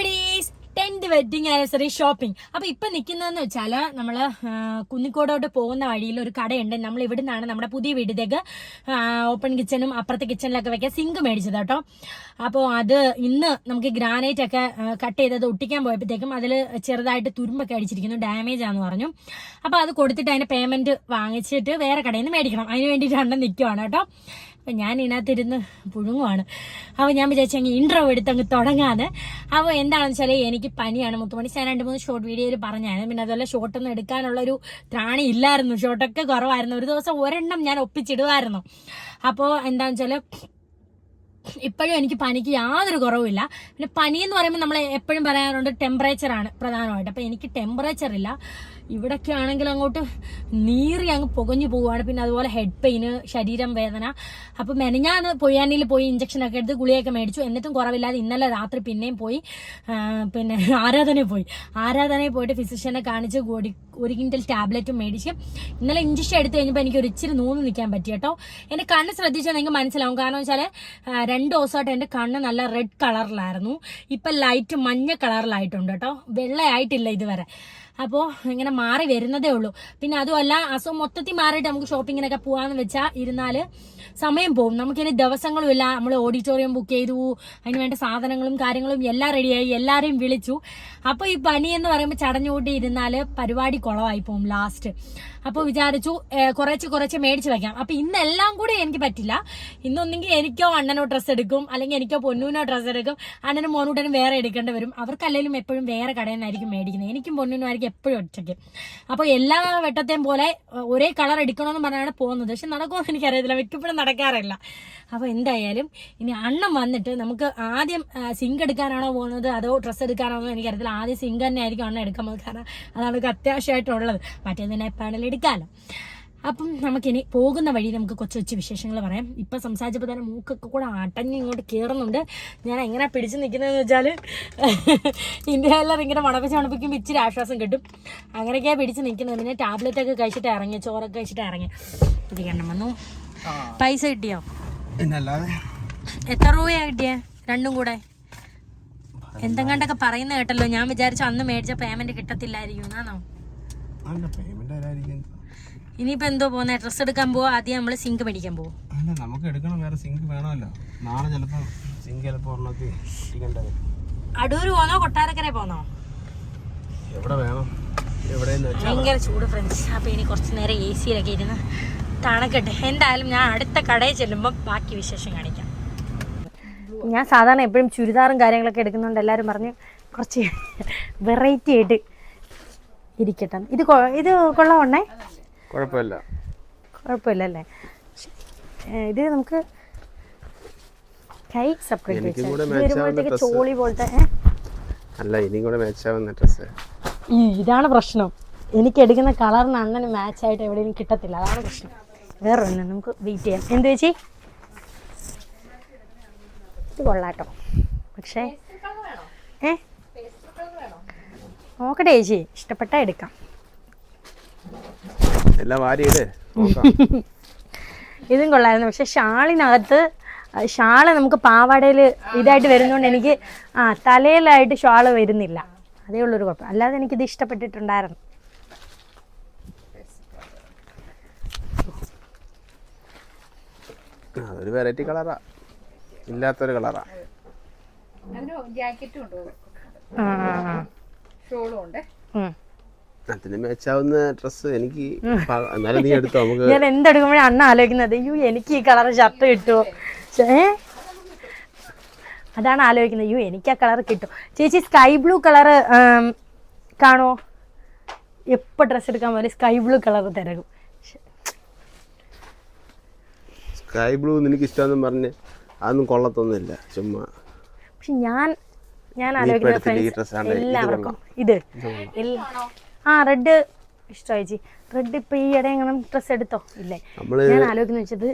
buddies, 10th wedding anniversary shopping. അപ്പോൾ ഇപ്പൊ നിൽക്കുന്നതെന്ന് വെച്ചാൽ നമ്മൾ കുന്നിക്കോടോട്ട് പോകുന്ന വഴിയിൽ ഒരു കടയുണ്ട്. നമ്മൾ ഇവിടെ നിന്നാണ് നമ്മുടെ പുതിയ വീട്ടിലേക്ക് ഓപ്പൺ കിച്ചണും അപ്പുറത്തെ കിച്ചണിലൊക്കെ വെക്കാൻ സിങ്ക് മേടിച്ചത് കേട്ടോ. അപ്പോൾ അത് ഇന്ന് നമുക്ക് ഗ്രാനൈറ്റ് ഒക്കെ കട്ട് ചെയ്തത് ഒട്ടിക്കാൻ പോയപ്പോഴത്തേക്കും അതിൽ ചെറുതായിട്ട് തുരുമ്പൊക്കെ അടിച്ചിരിക്കുന്നു, ഡാമേജ് ആണെന്ന് പറഞ്ഞു. അപ്പോൾ അത് കൊടുത്തിട്ട് അതിന്റെ പേയ്മെന്റ് വാങ്ങിച്ചിട്ട് വേറെ കടയിൽ നിന്ന് മേടിക്കണം. അതിന് വേണ്ടിയിട്ട് അണ്ണൻ നിൽക്കുവാണ് കേട്ടോ. അപ്പം ഞാൻ ഇതിനകത്തിരുന്ന് പുഴുങ്ങുവാണ്. അപ്പോൾ ഞാൻ വിചാരിച്ചെങ്കിൽ ഇൻട്രോ എടുത്തങ്ങ് തുടങ്ങാതെ. അപ്പോൾ എന്താണെന്ന് വെച്ചാൽ എനിക്ക് പനിയാണ്. മുത്തുമണി ഞാൻ 2-3 ഷോർട്ട് വീഡിയോയിൽ പറഞ്ഞായിരുന്നു. പിന്നെ അതുപോലെ ഷോട്ടൊന്നും എടുക്കാനുള്ളൊരു ത്രാണി ഇല്ലായിരുന്നു, ഷോട്ടൊക്കെ കുറവായിരുന്നു. ഒരു ദിവസം ഒരെണ്ണം ഞാൻ ഒപ്പിച്ചിടുമായിരുന്നു. അപ്പോൾ എന്താണെന്ന് വെച്ചാൽ ഇപ്പോഴും എനിക്ക് പനിക്ക് യാതൊരു കുറവുമില്ല. പിന്നെ പനി എന്ന് പറയുമ്പോൾ നമ്മൾ എപ്പോഴും പറയാറുണ്ട് ടെമ്പറേച്ചറാണ് പ്രധാനമായിട്ട്. അപ്പം എനിക്ക് ടെമ്പറേച്ചർ ഇല്ല. ഇവിടൊക്കെ ആണെങ്കിൽ അങ്ങോട്ട് നീറി അങ്ങ് പുകഞ്ഞു പോവുകയാണ്. പിന്നെ അതുപോലെ ഹെഡ് പെയിന്, ശരീരം വേദന. അപ്പം മെനഞ്ഞാന്ന് പൊയ്യാനിയിൽ പോയി ഇഞ്ചക്ഷനൊക്കെ എടുത്ത് ഗുളിയൊക്കെ മേടിച്ചു. എന്നിട്ടും കുറവില്ലാതെ ഇന്നലെ രാത്രി പിന്നെയും പോയി പിന്നെ ആരാധനയിൽ പോയിട്ട് ഫിസിഷ്യനെ കാണിച്ച് 1 ക്വിൻ്റൽ ടാബ്ലറ്റും മേടിച്ച് ഇന്നലെ ഇഞ്ചക്ഷൻ എടുത്ത് കഴിഞ്ഞപ്പോൾ എനിക്ക് ഒരു ഇച്ചിരി നൂന്ന് നിൽക്കാൻ പറ്റി കേട്ടോ. എൻ്റെ കണ്ണ് ശ്രദ്ധിച്ചാൽ നിങ്ങൾക്ക് മനസ്സിലാവും. കാരണം വെച്ചാൽ 2 ദിവസമായിട്ട് എൻ്റെ കണ്ണ് നല്ല റെഡ് കളറിലായിരുന്നു. ഇപ്പം ലൈറ്റ് മഞ്ഞ കളറിലായിട്ടുണ്ട് കേട്ടോ, വെള്ളയായിട്ടില്ല ഇതുവരെ. അപ്പോൾ ഇങ്ങനെ മാറി വരുന്നതേ ഉള്ളൂ. പിന്നെ അതുമല്ല അസുഖം മൊത്തത്തിൽ മാറിയിട്ട് നമുക്ക് ഷോപ്പിങ്ങിനൊക്കെ പോകാമെന്ന് വെച്ചാൽ ഇരുന്നാൽ സമയം പോകും. നമുക്കിനി ദിവസങ്ങളും ഇല്ല. നമ്മൾ ഓഡിറ്റോറിയം ബുക്ക് ചെയ്തു, അതിന് വേണ്ട സാധനങ്ങളും കാര്യങ്ങളും എല്ലാം റെഡിയായി, എല്ലാവരെയും വിളിച്ചു. അപ്പോൾ ഈ പനി എന്ന് പറയുമ്പോൾ ചടഞ്ഞുകൂട്ടി ഇരുന്നാൽ പരിപാടി കുളമായി പോകും ലാസ്റ്റ്. അപ്പോൾ വിചാരിച്ചു കുറച്ച് മേടിച്ച് വയ്ക്കാം. അപ്പോൾ ഇന്നെല്ലാം കൂടി എനിക്ക് പറ്റില്ല. ഇന്നൊന്നെങ്കിൽ എനിക്കോ അണ്ണനോ ഡ്രസ്സ് എടുക്കും, അല്ലെങ്കിൽ എനിക്കോ പൊന്നൂനോ ഡ്രസ്സ് എടുക്കും. അണ്ണനും മോനൂട്ടനും വേറെ എടുക്കേണ്ടി വരും. അവർക്കല്ലെങ്കിലും എപ്പോഴും വേറെ കടയിൽ നിന്നായിരിക്കും മേടിക്കുന്നത്. എനിക്കും പൊന്നൂനും ആയിരിക്കും എപ്പോഴും ഒറ്റയ്ക്ക്. അപ്പോൾ എല്ലാ വട്ടത്തെയും പോലെ ഒരേ കളർ എടുക്കണമെന്ന് പറഞ്ഞാണ് പോകുന്നത്. പക്ഷെ നടക്കുമെന്ന് എനിക്കറിയത്തില്ല, മിക്കപ്പോഴും നടക്കാറില്ല. അപ്പോൾ എന്തായാലും ഇനി അണ്ണൻ വന്നിട്ട് നമുക്ക് ആദ്യം സിങ്ക് എടുക്കാനാണോ പോകുന്നത് അതോ ഡ്രസ്സ് എടുക്കാനാണോ എനിക്കറിയത്തില്ല. ആദ്യം സിങ്ക് തന്നെ ആയിരിക്കും അണ്ണൻ എടുക്കാൻ പോകുന്നത്. കാരണം അതാണ് അത്യാവശ്യമായിട്ടുള്ളത്. മറ്റേതിനെ എപ്പോഴാണെങ്കിലും എടുക്കാമല്ലോ. അപ്പം നമുക്കിനി പോകുന്ന വഴി നമുക്ക് കൊച്ചു വിശേഷങ്ങൾ പറയാം. ഇപ്പം സംസാരിച്ചപ്പോൾ തന്നെ മൂക്കൊക്കെ കൂടെ അടഞ്ഞ് ഇങ്ങോട്ട് കയറുന്നുണ്ട്. ഞാൻ എങ്ങനെ പിടിച്ച് നിൽക്കുന്നതെന്ന് വെച്ചാൽ ഇന്ത്യയിലെല്ലാം ഇങ്ങനെ മണപ്പിക്കുമ്പോൾ ഇച്ചിരി ആശ്വാസം കിട്ടും. അങ്ങനെയൊക്കെയാണ് പിടിച്ച് നിൽക്കുന്നത്. പിന്നെ ടാബ്ലറ്റൊക്കെ കഴിച്ചിട്ട് ഇറങ്ങി, ചോറൊക്കെ കഴിച്ചിട്ട് ഇറങ്ങി. ഇത് കണ്ണം വന്നു. പൈസ കിട്ടിയോ? എത്ര രൂപയാണ് കിട്ടിയേ രണ്ടും കൂടെ? എന്തെങ്ങാണ്ടൊക്കെ പറയുന്ന കേട്ടല്ലോ. ഞാൻ വിചാരിച്ചു അന്ന് മേടിച്ച പേയ്മെന്റ് കിട്ടത്തില്ലായിരിക്കും എന്നാണോ? ഇനിയിപ്പോ എന്തോ പോകുന്ന ഡ്രസ് എടുക്കാൻ പോവാ? ആദ്യം നമ്മള് സിങ്ക് മേടിക്കാൻ പോവും. നമുക്ക് എടുക്കണം, വേറെ സിങ്ക് വേണമല്ലോ. നാളെ ചിലപ്പോ സിങ്ക് അടൂര് പോന്നോ കൊട്ടാരക്കര പോന്നോ? എവിടെ വേണം? ഭയങ്കര ചൂട് ഫ്രണ്ട്സ്. അപ്പൊ ഇനി കുറച്ച് നേരം AC-യിലൊക്കെ ഇരുന്ന് തണുക്കട്ടെ. എന്തായാലും ഞാൻ അടുത്ത കടയിൽ ചെല്ലുമ്പോൾ ബാക്കി വിശേഷം കാണിക്കാം. ഞാൻ സാധാരണ എപ്പോഴും ചുരിദാറും കാര്യങ്ങളൊക്കെ എടുക്കുന്നുണ്ട്. എല്ലാവരും പറഞ്ഞ് കുറച്ച് വെറൈറ്റി ആയിട്ട് ഇരിക്കട്ടെ. ഇത് കൊള്ളാവണ്ണേ? കുഴപ്പമില്ലല്ലേ? ഇത് നമുക്ക് കൈ സെപ്പറേറ്റ് വരുമ്പോഴത്തേക്ക് ചോളി പോലത്തെ. ഇതാണ് പ്രശ്നം. എനിക്ക് എടുക്കുന്ന കളറിന് അണ്ണന് മാച്ചായിട്ട് എവിടെയും കിട്ടത്തില്ല. അതാണ് പ്രശ്നം. വേറെ ഒന്നും നമുക്ക് വെയിറ്റ് ചെയ്യാം. എന്ത് ചേച്ചി? ഇത് കൊള്ളാട്ടോ. പക്ഷേ നോക്കട്ടെ ചേച്ചി, ഇഷ്ടപ്പെട്ടാ എടുക്കാം. ഇതും കൊള്ളായിരുന്നു. പക്ഷെ ഷാളിനകത്ത് ഷാള് നമുക്ക് പാവാടയിൽ ഇതായിട്ട് വരുന്നതുകൊണ്ട് എനിക്ക് തലയിലായിട്ട് ഷാള് വരുന്നില്ല. അതേ ഉള്ളൊരു കുഴപ്പം. അല്ലാതെ എനിക്കിത് ഇഷ്ടപ്പെട്ടിട്ടുണ്ടായിരുന്നു. അതൊരു വെറൈറ്റി കളറാ, ഇല്ലാത്തൊരു കളറാ. അതിന് മാച്ചാവുന്ന ഡ്രസ്സ് എനിക്ക് എന്നാലും നീ എടുത്തോ. നമുക്ക് ഞാൻ എന്തെടുക്കുമ്പോഴേ അണ്ണ ആലോചിക്കുന്നത് അയ്യോ എനിക്ക് ഈ കളർ ഷർട്ട് കിട്ടുമോ, അതാണ് ആലോചിക്കുന്നത്. അയ്യോ എനിക്ക് ആ കളർ കിട്ടും. ചേച്ചി സ്കൈ ബ്ലൂ കളറ് കാണുമോ? എപ്പോൾ ഡ്രസ്സ് എടുക്കാൻ പോലെ സ്കൈ ബ്ലൂ കളർ തിരകും. സ്കൈ ബ്ലൂ നിനക്ക് ഇഷ്ടമെന്നും പറഞ്ഞ് അതൊന്നും കൊള്ളത്തൊന്നുമില്ല, ചുമ്മാ. പക്ഷെ ഞാൻ ആലോചിക്കുന്നത് എല്ലാവർക്കും ഇത് റെഡ് ഇഷ്ടമായി ചേച്ചി. റെഡ് ഇപ്പൊ ഈ ഇട എങ്ങനെ ഡ്രസ് എടുത്തോ? ഇല്ലേ, ഞാൻ ആലോചിക്കുന്ന വെച്ചത്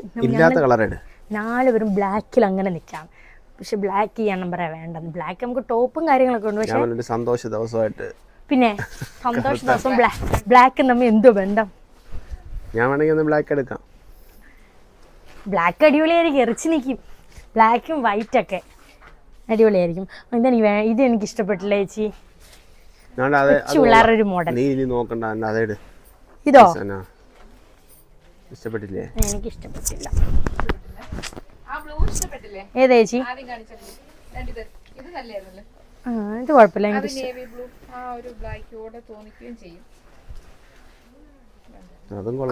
4 പേരും ബ്ലാക്കിൽ അങ്ങനെ നിൽക്കാം. പക്ഷെ ബ്ലാക്ക് ചെയ്യാൻ പറയാ വേണ്ടത്. ബ്ലാക്ക് നമുക്ക് ടോപ്പും കാര്യങ്ങളൊക്കെ ഉണ്ട്. പക്ഷെ സന്തോഷ ദിവസമായിട്ട് പിന്നെ സന്തോഷ ദിവസം ബ്ലാക്ക് നമ്മൾ എന്തോ ബന്ധം? ഞാൻ വേണമെങ്കിൽ ബ്ലാക്ക് എടുക്കാം. ബ്ലാക്ക് അടിപൊളിയായിരിക്കും, എറിച്ച് നിൽക്കും. ബ്ലാക്കും വൈറ്റ് ഒക്കെ അടിപൊളിയായിരിക്കും. ഇത് എനിക്ക് ഇഷ്ടപ്പെട്ടില്ല ചേച്ചി. പിള്ളേരുടെ ഒരു മോഡൽ. നീ ഇനി നോക്കണ്ട, അതേട്. ഇതോ ഇഷ്ടപ്പെട്ടില്ലേ? എനിക്ക് ഇഷ്ടപ്പെട്ടില്ല. ഏതാ ചേച്ചി? ഇത് കുഴപ്പമില്ല,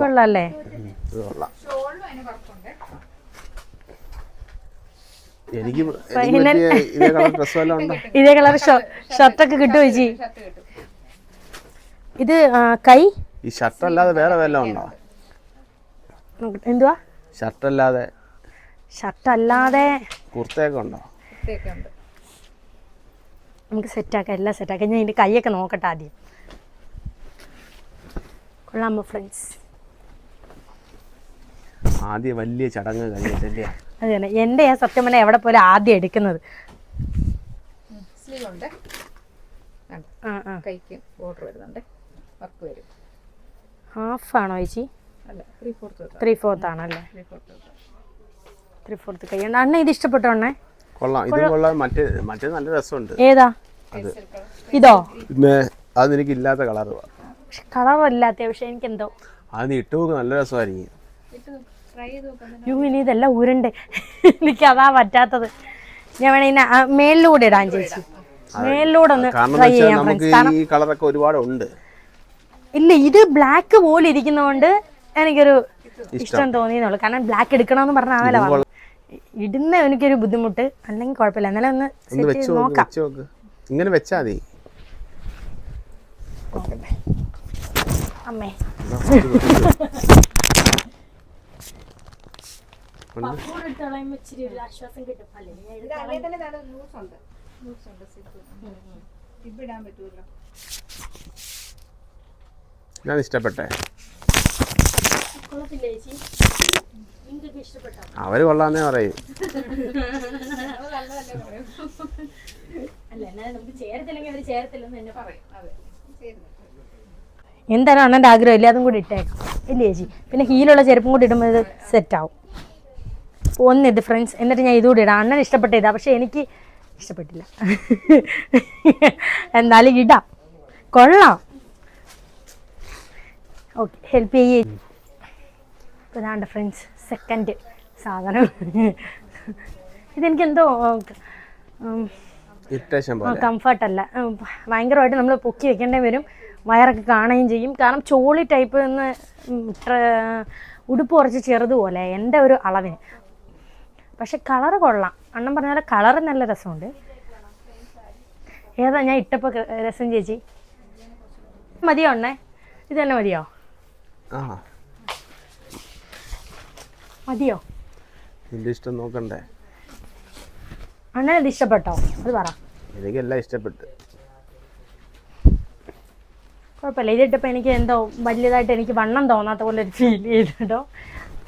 കൊള്ളാല്ലേ? ഇതേ കളർ ഷർട്ടൊക്കെ കിട്ടുമോ ചേച്ചി? ഇത് കൈ ഈ ഷർട്ട് അല്ലാതെ വേറെ വല്ലതും ഉണ്ടോ? എന്തുവാ ഷർട്ട് അല്ലാതെ കുർത്തയൊക്കെ ഉണ്ടോ? നമുക്ക് സെറ്റാക്കാം, എല്ലാം സെറ്റാക്കാം. ഞാൻ ഇതിന്റെ കൈയൊക്കെ നോക്കട്ടെ ആദ്യം. കൊള്ളാമോ ഫ്രണ്ട്സ്? ആദ്യം വലിയ ചടങ്ങ് കഴിഞ്ഞിട്ടല്ലേ? അത് തന്നെ. എൻ്റെ ഞാൻ സത്യം പറഞ്ഞാൽ എവിടെ പോലെ ആദ്യം എടുക്കുന്നത്. ഹാഫ് ആണോ ചേച്ചി? 3/4 ആണല്ലേ? 3/4 കൈയുണ്ട്. അണ്ണ ഇത് ഇഷ്ടപ്പെട്ടോ? അണ്ണേ കൊള്ളാം, ഇത് കൊള്ളാം. മറ്റേ നല്ല രസമുണ്ട്. ഏതാ? ഇതോ? പിന്നെ അത് എനിക്ക് ഇല്ലാത്ത കളർ. കളറില്ലാത്ത, പക്ഷെ എനിക്ക് എന്തോ അത് നീ ഇട്ട് നോക്ക്, നല്ല രസമായിരിക്കും. ഇനി ഇതെല്ലാം ഊരണ്ടേ, എനിക്ക് അതാ പറ്റാത്തത്. ഞാൻ വേണേ മേലിലൂടെ ഇടാൻ ചേച്ചി, മേലിലൂടെ ഒന്ന് ട്രൈ ചെയ്യാം. ഈ കളറൊക്കെ ഒരുപാട് ഉണ്ട്. ഇല്ല, ഇത് ബ്ലാക്ക് പോലെ ഇരിക്കുന്നതുകൊണ്ട് എനിക്കൊരു ഇഷ്ടം തോന്നിയെന്നുള്ളൂ. കാരണം ബ്ലാക്ക് എടുക്കണമെന്ന് പറഞ്ഞാൽ അതല്ല ഇടുന്ന എനിക്കൊരു ബുദ്ധിമുട്ട്. അല്ലെങ്കിൽ കുഴപ്പമില്ല, എന്നാലും ഒന്ന് നോക്കാം. ഇങ്ങനെ വെച്ചാ മതി. അമ്മേ ഞാൻ ഇഷ്ടപ്പെട്ടെ. അവര് കൊള്ളാന്നേ പറയും. എന്തായാലും അണ്ണൻ്റെ ആഗ്രഹം ഇല്ല, അതും കൂടി ഇട്ടേക്കാം ഇല്ലേ ചേച്ചി? പിന്നെ ഹീലുള്ള ചെരുപ്പും കൂടി ഇടുമ്പോൾ ഇത് സെറ്റാവും. ഒന്നിത് ഫ്രണ്ട്സ്, എന്നിട്ട് ഞാൻ ഇതുകൂടി ഇടാം. അണ്ണന് ഇഷ്ടപ്പെട്ട ഇതാ, പക്ഷെ എനിക്ക് ഇഷ്ടപ്പെട്ടില്ല. എന്നാലും ഇടാം, കൊള്ളാം. ഓക്കെ, ഹെൽപ്പ് ചെയ്യേ. ഇതാണ്ട് ഫ്രണ്ട്സ് സെക്കൻഡ് സാധനം. ഇതെനിക്കെന്തോ കംഫർട്ടല്ല, ഭയങ്കരമായിട്ട് നമ്മൾ പൊക്കി വെക്കേണ്ടി വരും. വയറൊക്കെ കാണുകയും ചെയ്യും. കാരണം ചോളി ടൈപ്പ് എന്ന് ഉടുപ്പ് കുറച്ച് ചെറുതുപോലെ എൻ്റെ ഒരു അളവിന്. പക്ഷെ കളറ് കൊള്ളാം. അണ്ണൻ പറഞ്ഞാൽ കളറ് നല്ല രസമുണ്ട്. ഏതാ ഞാൻ ഇട്ടപ്പോൾ രസം ചേച്ചി? മതിയോ അണ്ണേ? ഇത് തന്നെ മതിയോ? മതിയോ? ഇഷ്ടം നോക്കണ്ടേ? അണ്ണൻ ഇത് ഇഷ്ടപ്പെട്ടോ? അത് പറ. എനിക്കെല്ലാം ഇഷ്ടപ്പെട്ടു. കുഴപ്പമില്ല, ഇതിട്ടപ്പോൾ എനിക്ക് എന്തോ വലിയതായിട്ട് എനിക്ക് വണ്ണം തോന്നാത്ത പോലെ ഒരു ഫീൽ ചെയ്തിട്ടോ.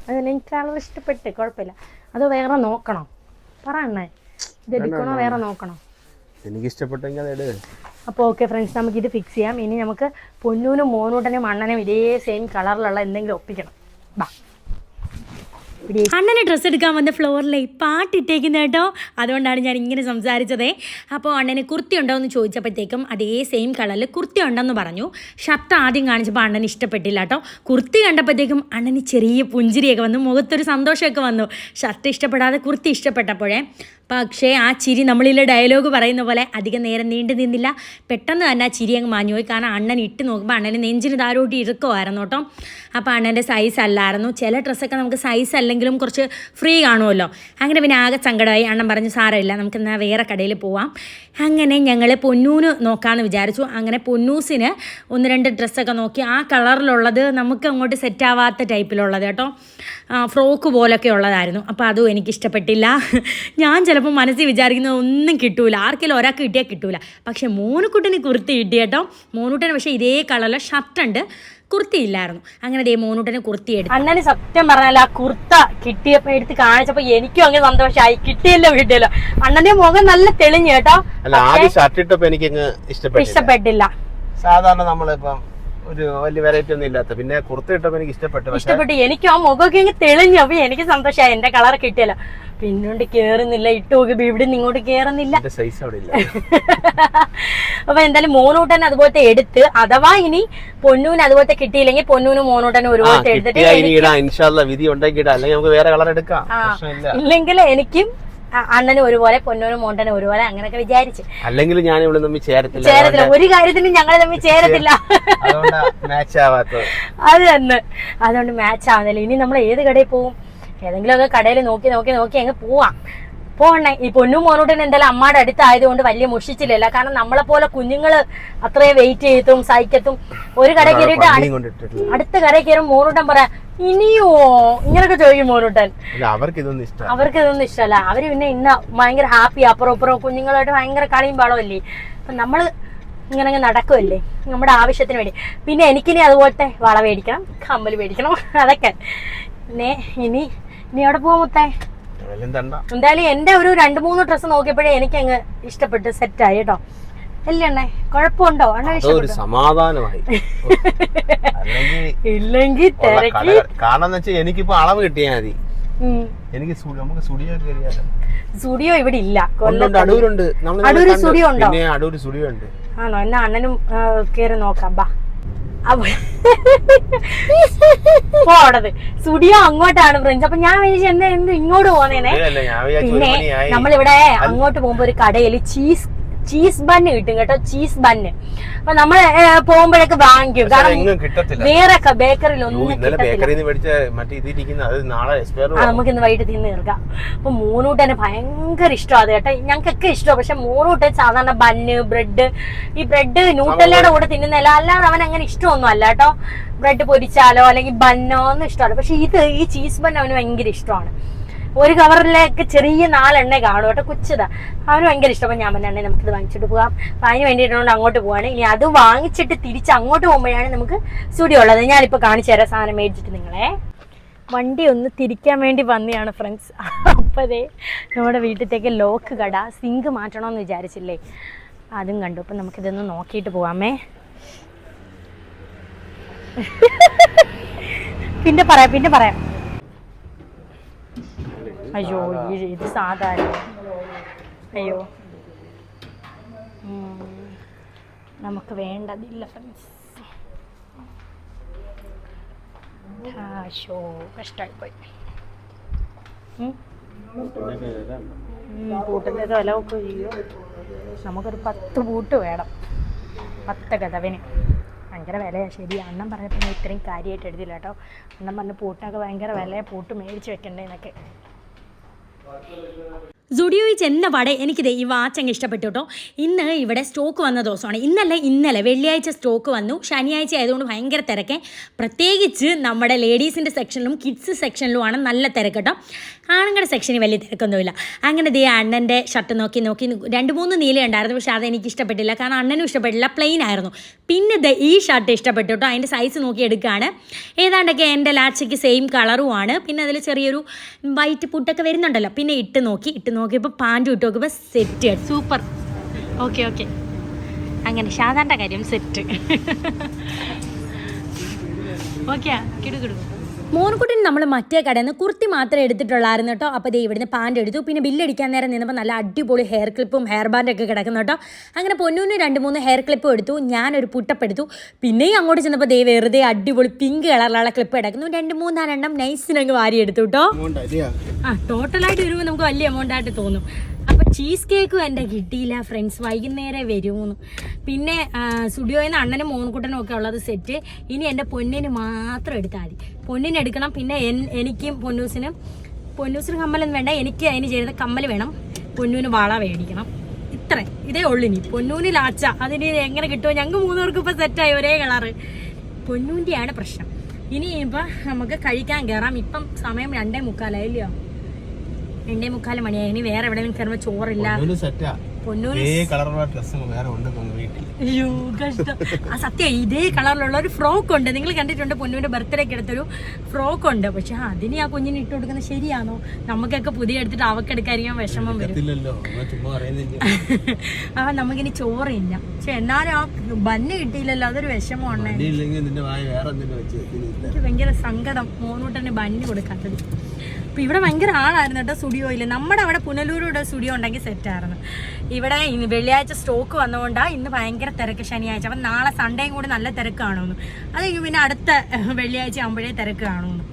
അതിന് എനിക്ക് കളർ ഇഷ്ടപ്പെട്ട്, കുഴപ്പമില്ല. അത് വേറെ നോക്കണോ? പറ അണ്ണേ, ഇത് എടുക്കണോ വേറെ നോക്കണോ? എനിക്ക് ഇഷ്ടപ്പെട്ടെങ്കിൽ അത്. അപ്പോൾ ഓക്കെ ഫ്രണ്ട്സ്, നമുക്കിത് ഫിക്സ് ചെയ്യാം. ഇനി നമുക്ക് പൊന്നൂനും മോനൂട്ടനും അണ്ണനും ഇതേ സെയിം കളറിലുള്ള എന്തെങ്കിലും ഒപ്പിക്കണം. ബാ, അണ്ണന് ഡ്രസ്സ് എടുക്കാൻ വന്ന ഫ്ലോറിലെ പാട്ടിട്ടേക്കുന്നത് കേട്ടോ. അതുകൊണ്ടാണ് ഞാൻ ഇങ്ങനെ സംസാരിച്ചതേ. അപ്പോൾ അണ്ണന് കുർത്തി ഉണ്ടോ എന്ന് ചോദിച്ചപ്പോഴത്തേക്കും അതേ സെയിം കളറിൽ കുർത്തി ഉണ്ടെന്ന് പറഞ്ഞു. ഷർട്ട് ആദ്യം കാണിച്ചപ്പോൾ അണ്ണന് ഇഷ്ടപ്പെട്ടില്ല കേട്ടോ. കുർത്തി കണ്ടപ്പോഴത്തേക്കും അണ്ണന് ചെറിയ പുഞ്ചിരിയൊക്കെ വന്നു, മുഖത്തൊരു സന്തോഷമൊക്കെ വന്നു. ഷർട്ട് ഇഷ്ടപ്പെടാതെ കുർത്തി ഇഷ്ടപ്പെട്ടപ്പോഴേ. പക്ഷേ ആ ചിരി നമ്മളിലെ ഡയലോഗ് പറയുന്ന പോലെ അധികം നേരം നീണ്ടു നിന്നില്ല. പെട്ടെന്ന് തന്നെ ആ ചിരി അങ്ങ് മാഞ്ഞു പോയി. കാരണം അണ്ണൻ ഇട്ട് നോക്കുമ്പോൾ അണ്ണന് നെഞ്ചിന് താരോട്ട് ഇറുക്കുമായിരുന്നു കേട്ടോ. അപ്പോൾ അണ്ണൻ്റെ സൈസ് അല്ലായിരുന്നു. ചില ഡ്രസ്സൊക്കെ നമുക്ക് സൈസ് അല്ലെങ്കിലും കുറച്ച് ഫ്രീ കാണുമല്ലോ. അങ്ങനെ പിന്നെ ആകെ സങ്കടമായി. അണ്ണൻ പറഞ്ഞു സാരമില്ല, നമുക്ക് എന്നാൽ വേറെ കടയിൽ പോവാം. അങ്ങനെ ഞങ്ങൾ പൊന്നൂന് നോക്കാമെന്ന് വിചാരിച്ചു. അങ്ങനെ പൊന്നൂസിന് 1-2 ഡ്രസ്സൊക്കെ നോക്കി. ആ കളറിലുള്ളത് നമുക്ക് അങ്ങോട്ട് സെറ്റാവാത്ത ടൈപ്പിലുള്ളത് കേട്ടോ, ഫ്രോക്ക് പോലൊക്കെ ഉള്ളതായിരുന്നു. അപ്പോൾ അതും എനിക്കിഷ്ടപ്പെട്ടില്ല. ഞാൻ ചിലപ്പോൾ മനസ്സിൽ വിചാരിക്കുന്നത് ഒന്നും കിട്ടൂല, ആർക്കെങ്കിലും ഒരാൾക്ക് കിട്ടിയാൽ കിട്ടൂല. പക്ഷേ മോനുക്കുട്ടന് കുർത്തി കിട്ടി കേട്ടോ. മോനുട്ടന് പക്ഷേ ഇതേ കളറിൽ ഷർട്ടുണ്ട്, കുർത്തി ഇല്ലായിരുന്നു. അങ്ങനെ ദേ മോനൂട്ടന് കുർത്തി എടുത്തു. അണ്ണന് സത്യം പറഞ്ഞാൽ ആ കുർത്ത കിട്ടിയപ്പോ എടുത്ത് കാണിച്ചപ്പോ എനിക്കും അങ്ങനെ സന്തോഷമായി. കിട്ടിയല്ലോ. അണ്ണന്റെ മുഖം നല്ല തെളിഞ്ഞു കേട്ടോ. ഷർട്ട് ഇട്ടപ്പോ എനിക്ക് ഇഷ്ടപ്പെട്ടില്ല. സാധാരണ നമ്മളിപ്പം ഒരു വലിയ വെറൈറ്റി ഒന്നും ഇല്ലാത്ത. പിന്നെ കുർത്ത ഇട്ടപ്പോ എനിക്ക് ഇഷ്ടപ്പെട്ടു. എനിക്ക് ആ മുഖമൊക്കെ ഇങ്ങനെ തെളിഞ്ഞു. അപ്പൊ എനിക്ക് സന്തോഷമായി, എന്റെ കളർ കിട്ടിയല്ലോ. പിന്നോണ്ട് കേറുന്നില്ല, ഇട്ട് നോക്കി ഇവിടെ നിന്ന് ഇങ്ങോട്ട് കേറുന്നില്ല. സൈസ് അവിടെ ഇല്ല. അപ്പൊ എന്തായാലും മോനൂട്ടൻ അതുപോലത്തെ എടുത്ത്, അഥവാ ഇനി പൊന്നൂന് അതുപോലത്തെ കിട്ടിയില്ലെങ്കിൽ പൊന്നൂന് മോനൂട്ടനും ഒരുപോലത്തെ എടുത്തിട്ട് വിധി ഉണ്ടെങ്കിൽ അല്ലെങ്കിൽ നമുക്ക് വേറെ കളർ എടുക്കാം. ഇല്ലെങ്കിൽ എനിക്കും അണ്ണനും ഒരുപോലെ പൊന്നൂനും മോണ്ടനും ഒരുപോലെ അങ്ങനെയൊക്കെ വിചാരിച്ചു. അല്ലെങ്കിൽ ഞാൻ ഇവിടെ തമ്മിൽ ചേരത്തില്ല, ഒരു കാര്യത്തിനും ഞങ്ങൾ തമ്മിൽ ചേരത്തില്ല. അത് തന്നെ, അതുകൊണ്ട് മാച്ച് ആവുന്നില്ല. ഇനി നമ്മൾ ഏത് കടയിൽ പോവും? ഏതെങ്കിലും ഒക്കെ കടയിൽ നോക്കി നോക്കി നോക്കി അങ്ങ് പോവണേ. ഈ പൊന്നും മോനൂട്ടൻ എന്തായാലും അമ്മയുടെ അടുത്തായതുകൊണ്ട് വലിയ മുഷിച്ചില്ലല്ല. കാരണം നമ്മളെ പോലെ കുഞ്ഞുങ്ങള് അത്രയും വെയിറ്റ് ചെയ്തും സഹിക്കത്തും ഒരു കട കയറിയിട്ട് അടുത്ത കട കയറും മോനൂട്ടൻ പറയാ ഇനിയോ ഇങ്ങനൊക്കെ ചോദിക്കും മോനൂട്ടൻ. അവർക്ക് ഇതൊന്നും ഇഷ്ടമല്ല. അവര് പിന്നെ ഇന്ന ഭയങ്കര ഹാപ്പി, അപ്പുറം കുഞ്ഞുങ്ങളായിട്ട് ഭയങ്കര കളിയും പാടമല്ലേ. അപ്പൊ നമ്മള് ഇങ്ങനെ നടക്കുമല്ലേ നമ്മുടെ ആവശ്യത്തിന് വേണ്ടി. പിന്നെ എനിക്കിനി അതുപോലത്തെ വള മേടിക്കണം, കമ്മല് മേടിക്കണം, അതൊക്കെ. പിന്നെ ഇനി എവിടെ പോവാ മുത്തേ? എന്തായാലും എന്റെ ഒരു 2-3 ഡ്രസ്സ് നോക്കിയപ്പോഴേ എനിക്ക് അങ്ങ് ഇഷ്ടപ്പെട്ട് സെറ്റായി കേട്ടോ. അല്ലേ കുഴപ്പമുണ്ടോ? സമാധാനമായി. ഇല്ലെങ്കിൽ തിരക്കി. കാരണം എനിക്കിപ്പോ അളവ് കിട്ടിയാ മതി. എനിക്ക് സ്റ്റുഡിയോ ഇവിടെ ഇല്ല. അടൂരുണ്ട്. അടൂര് സ്റ്റുഡിയോ ഉണ്ടോ? അടൂര് സ്റ്റുഡിയോ ഉണ്ട്. ആണോ? എന്നാ അണ്ണനും കേറി നോക്കാം. ബാ. പോടത് സ്റ്റുഡിയോ അങ്ങോട്ടാണ് ഫ്രണ്ട്സ്. അപ്പൊ ഞാൻ വിചാരിച്ചു എന്ത് ഇങ്ങോട്ട് പോന്നേനെ. പിന്നെ നമ്മളിവിടെ അങ്ങോട്ട് പോകുമ്പോ ഒരു കടയിൽ ചീസ് ബണ്ണ് കിട്ടും കേട്ടോ, ചീസ് ബണ്ണ്. അപ്പൊ നമ്മള് പോകുമ്പോഴൊക്കെ വാങ്ങിക്കും. കാരണം വേറെ ബേക്കറിയിലൊന്നും നമുക്ക് ഇന്ന് വൈകിട്ട് തിന്ന് തീർക്കാം. അപ്പൊ മോനൂട്ടന് ഭയങ്കര ഇഷ്ടമാണ് കേട്ടോ. ഞങ്ങൾക്കൊക്കെ ഇഷ്ടമാണ്. പക്ഷെ മോനൂട്ടൻ സാധാരണ ബണ്ണ്, ബ്രെഡ്, ഈ ബ്രെഡ് ന്യൂട്ടല്ലയുടെ കൂടെ തിന്നുന്നല്ല, അല്ലാതെ അവൻ അങ്ങനെ ഇഷ്ടമൊന്നും അല്ല കേട്ടോ. ബ്രെഡ് പൊരിച്ചാലോ അല്ലെങ്കിൽ ബന്നോ ഒന്നും ഇഷ്ടമല്ല. പക്ഷെ ഈ ചീസ് ബണ്ണ് അവന് ഭയങ്കര ഇഷ്ടമാണ്. ഒരു കവറിലേക്ക് ചെറിയ 4 എണ്ണ കാണും കേട്ടോ, കുച്ചതാ. അവന് ഭയങ്കര ഇഷ്ടം. ഞാൻ പറഞ്ഞ നമുക്കിത് വാങ്ങിച്ചിട്ട് പോകാം. അപ്പം അതിന് വേണ്ടിയിട്ടുണ്ട് അങ്ങോട്ട് പോവാണ്. ഇനി അത് വാങ്ങിച്ചിട്ട് തിരിച്ച് അങ്ങോട്ട് പോകുമ്പോഴാണ് നമുക്ക് സ്റ്റുഡിയോ ഉള്ളത്. ഞാനിപ്പോൾ കാണിച്ചു തരാം സാധനം മേടിച്ചിട്ട് നിങ്ങളെ. വണ്ടി ഒന്ന് തിരിക്കാൻ വേണ്ടി വന്നതാണ് ഫ്രണ്ട്സ്. അപ്പതേ നമ്മുടെ വീട്ടിലത്തേക്ക് ലോക്ക് കട, സിങ്ക് മാറ്റണമെന്ന് വിചാരിച്ചില്ലേ, അതും കണ്ടു. അപ്പം നമുക്കിതൊന്ന് നോക്കിയിട്ട് പോവാമേ. പിന്നെ പറയാം. അയ്യോ ഇത് സാധാരണ. അയ്യോ നമുക്ക് വേണ്ടതില്ല ഫ്രണ്ട്സ്. കഷ്ടായിപ്പോയി. ബൂട്ടിൻ്റെ വില ഒക്കെ ചെയ്യോ? നമുക്കൊരു 10 ബൂട്ട് വേണം, 10 കഥവിന്. ഭയങ്കര വിലയാണ്. ശരി, അണ്ണൻ പറഞ്ഞപ്പോൾ ഞാൻ ഇത്രയും കാര്യമായിട്ട് എഴുതില്ല കേട്ടോ. അണ്ണൻ പറഞ്ഞ പൂട്ടിനൊക്കെ ഭയങ്കര വില, പൂട്ട് മേടിച്ച് വെക്കണ്ടേന്നൊക്കെ. സുഡിയോയിൽ ചെന്ന പാടെ എനിക്കിത് ഈ വാച്ച് അങ്ങ് ഇഷ്ടപ്പെട്ടു കേട്ടോ. ഇന്ന് ഇവിടെ സ്റ്റോക്ക് വന്ന ദിവസമാണ്. ഇന്നലെ വെള്ളിയാഴ്ച സ്റ്റോക്ക് വന്നു. ശനിയാഴ്ച ആയതുകൊണ്ട് ഭയങ്കര തിരക്ക്. പ്രത്യേകിച്ച് നമ്മുടെ ലേഡീസിൻ്റെ സെക്ഷനിലും കിഡ്സ് സെക്ഷനിലുമാണ് നല്ല തിരക്ക് കേട്ടോ. ആണുങ്ങളുടെ സെക്ഷനിൽ വലിയ തിരക്കൊന്നുമില്ല. അങ്ങനെ ദേ അണ്ണൻ്റെ ഷർട്ട് നോക്കി 2-3 നീല ഉണ്ടായിരുന്നു. പക്ഷേ അതെനിക്ക് ഇഷ്ടപ്പെട്ടില്ല. കാരണം അണ്ണനും ഇഷ്ടപ്പെട്ടില്ല, പ്ലെയിൻ ആയിരുന്നു. പിന്നെ ഈ ഷർട്ട് ഇഷ്ടപ്പെട്ടു കേട്ടോ. അതിൻ്റെ സൈസ് നോക്കി എടുക്കുകയാണ്. ഏതാണ്ടൊക്കെ എൻ്റെ ലാച്ചയ്ക്ക് സെയിം കളറുമാണ്. പിന്നെ അതിൽ ചെറിയൊരു വൈറ്റ് പുട്ടൊക്കെ വരുന്നുണ്ടല്ലോ. പിന്നെ ഇട്ട് നോക്കിയപ്പോൾ പാൻറ്റും ഇട്ട് നോക്കിയപ്പോൾ സെറ്റ്, സൂപ്പർ. ഓക്കെ അങ്ങനെ ഷാദാൻ്റെ കാര്യം സെറ്റ്. ഓക്കെ കിടു. മോൻകുട്ടിന് നമ്മൾ മറ്റേ കടയിൽ നിന്ന് കുർത്തി മാത്രമേ എടുത്തിട്ടുള്ളായിരുന്നു കേട്ടോ. അപ്പോൾ ദേ ഇവിടുന്ന് പാൻറ് എടുത്തു. പിന്നെ ബില്ലടിക്കാൻ നേരം നിന്നപ്പോൾ നല്ല അടിപൊളി ഹെയർ ക്ലിപ്പും ഹെയർ ബാൻഡൊക്കെ കിടക്കുന്നു കേട്ടോ. അങ്ങനെ പൊന്നൂന് 2-3 ഹെയർ ക്ലിപ്പും എടുത്തു. ഞാനൊരു പുട്ടപ്പെടുത്തു. പിന്നെയും അങ്ങോട്ട് ചെന്നപ്പോൾ ദേ വെറുതെ അടിപൊളി പിങ്ക് കളറിലുള്ള ക്ലിപ്പ് കിടക്കുന്നു. 2-3 നൈസിനങ്ങ് വാരി എടുത്തു കേട്ടോ. ടോട്ടലായിട്ട് വരുമ്പോൾ നമുക്ക് വലിയ എമൗണ്ട് ആയിട്ട് തോന്നും. അപ്പോൾ ചീസ് കേക്കും എൻ്റെ കിട്ടിയില്ല ഫ്രണ്ട്സ്, വൈകുന്നേരം വരുമെന്ന്. പിന്നെ സ്റ്റുഡിയോയിൽ നിന്ന് അണ്ണനും മോൻകുട്ടനും ഒക്കെ ഉള്ളത് സെറ്റ്. ഇനി എൻ്റെ പൊന്നിന് മാത്രം എടുത്താൽ മതി. പൊന്നിന് എടുക്കണം. പിന്നെ എനിക്കും പൊന്നൂസിന് കമ്മലൊന്നും വേണ്ട. എനിക്ക് അതിന് ചെയ്യുന്ന കമ്മൽ വേണം. പൊന്നൂന് വള മേടിക്കണം. ഇതേ ഉള്ളു. ഇനി പൊന്നൂന് ലാച്ച, അതിന് എങ്ങനെ കിട്ടുമോ? ഞങ്ങൾക്ക് 3 പേർക്കും ഇപ്പോൾ സെറ്റായി ഒരേ കളറ്. പൊന്നൂൻ്റെയാണ് പ്രശ്നം. ഇനി ഇപ്പം നമുക്ക് കഴിക്കാൻ കയറാം. ഇപ്പം സമയം 2:45 2:45 മണിയായി. ഇനി വേറെ എവിടെയെങ്കിലും കയറുമ്പോൾ ചോറില്ല. പൊന്നൂര് വീട്ടിൽ. അയ്യോ കഷ്ടം. ആ സത്യം ഇതേ കളറിലുള്ള ഒരു ഫ്രോക്ക് ഉണ്ട്, നിങ്ങൾ കണ്ടിട്ടുണ്ട്, പൊന്നൂരിന്റെ ബർത്ത്ഡേക്ക് എടുത്തൊരു ഫ്രോക്ക് ഉണ്ട്. പക്ഷെ അതിന് ആ കുഞ്ഞിന് ഇട്ട് കൊടുക്കുന്നത് ശരിയാണോ? നമുക്കൊക്കെ പുതിയ എടുത്തിട്ട് അവക്കെടുക്കാതിരിക്കാൻ വിഷമം വരും. ആ നമുക്കിനി ചോറില്ല, പക്ഷെ എന്നാലും ആ ബന്ന് കിട്ടിയില്ലല്ലോ, അതൊരു വിഷമമാണ്. എനിക്ക് ഭയങ്കര സങ്കടം മോനൂട്ടന് ബന്ന് കൊടുക്കാത്തത്. അപ്പൊ ഇവിടെ ഭയങ്കര ആളായിരുന്നു കേട്ടോ സ്റ്റുഡിയോയിൽ. നമ്മുടെ അവിടെ പുനലൂരുടെ സ്റ്റുഡിയോ ഉണ്ടെങ്കിൽ സെറ്റായിരുന്നു. ഇവിടെ വെള്ളിയാഴ്ച സ്റ്റോക്ക് വന്നുകൊണ്ടാണ് ഇന്ന് ഭയങ്കര തിരക്ക്, ശനിയാഴ്ച. അപ്പം നാളെ സൺഡേയും കൂടി നല്ല തിരക്ക് കാണുമെന്ന്. അത് കഴിഞ്ഞ് പിന്നെ അടുത്ത വെള്ളിയാഴ്ച ആകുമ്പോഴേ തിരക്ക് കാണുമെന്ന്.